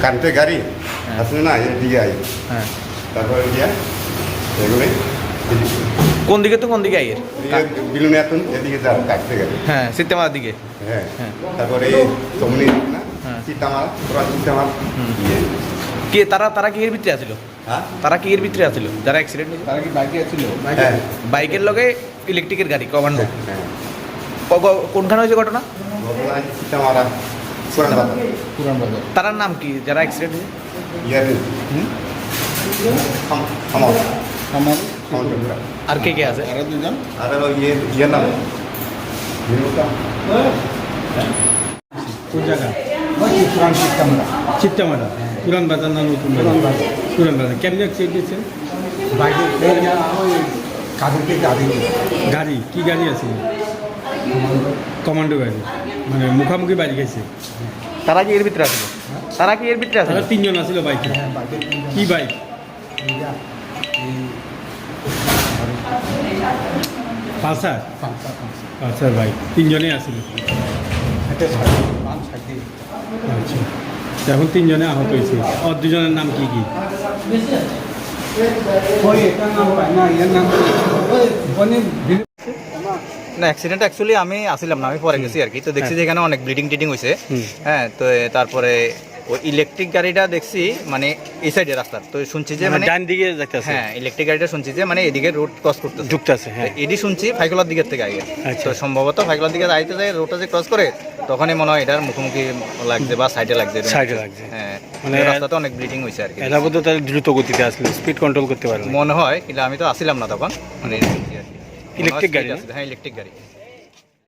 কারেন্টের গাড়ি আসলে না এদিকে আই হ্যাঁ তারপরে দিয়া এগুলো কোন দিকে তো কোন দিকে আইয়ের বিলুনে এখন এদিকে যা কাটতে গাড়ি হ্যাঁ সিত্তেমার দিকে হ্যাঁ হ্যাঁ। তারপরে চমনি না হ্যাঁ। চিতামার পুরা চিতামার কে তারা কি এর ভিতরে আছিল হ্যাঁ তারা কি এর ভিতরে আছিল যারা অ্যাক্সিডেন্ট হয়েছে তারা কি বাইকে ছিল হ্যাঁ বাইকের লগে ইলেকট্রিকের গাড়ি কমান্ডো হ্যাঁ কোনখানে হয়েছে ঘটনা চিতামারা পুরান বাজার পুরান বাজার তারার নাম কি যারা অ্যাক্সিডেন্ট হয়েছে ইয়াতে আমার আমার আর কে আছে আরো দুজন আর ইয়ে নাম কোন জায়গা পুরান চিত্তামরা চিত্তামারা পুরান বাজার না নতুন বাজার পুরান বাজার কেমনি অ্যাক্সিডেন্ট দিয়েছে বাইকে ওই কাদেরকে গাড়ি গাড়ি কি গাড়ি আছে কমান্ডো গাড়ি মানে মুখামুখি বাড়ি গেছে তারা কি এর ভিতরে আছিল তারা কি এর ভিতরে আছিল তারা তিনজন আছিল বাইকে বাইকে কি বাইক পালসার পালসার বাইক তিনজনেই আছিল আচ্ছা এখন তিনজনে আহত হয়েছে আর দুজনের নাম কি কি ওই এটার নাম পাই না এর নাম অনেক না অ্যাক্সিডেন্ট অ্যাকচুয়ালি আমি আসছিলাম না, আমি পরে গেছি আর কি, তো দেখছি যে এখানে অনেক ব্লিডিং টিডিং হয়েছে। হ্যাঁ, তো তারপরে ওই ইলেকট্রিক গাড়িটা দেখছি মানে এই সাইডে রাস্তার, তো শুনছি যে মানে ডান দিকে যাইতেছে। হ্যাঁ, ইলেকট্রিক গাড়িটা শুনছি যে মানে এদিকে রোড ক্রস করতেছে, ঢুকতেছে। হ্যাঁ, এডি শুনছি ফাইকলার দিকের থেকে আগে। আচ্ছা। তো সম্ভবত ফাইকলার দিকে আইতে যায়, রোডটা যে ক্রস করে তখনই মনে হয় এটার মুখোমুখি লাগছে বা সাইডে লাগছে। সাইডে লাগছে। হ্যাঁ, মানে মানে রাস্তাতে অনেক ব্লিডিং হয়েছে আর কি। এটা বোধহয় তাহলে দ্রুত গতিতে আসলে স্পিড কন্ট্রোল করতে পারবে মনে হয়, কিন্তু আমি তো আসছিলাম না তখন, মানে ইলেকট্রিক গাড়ি। হ্যাঁ, ইলেকট্রিক গাড়ি।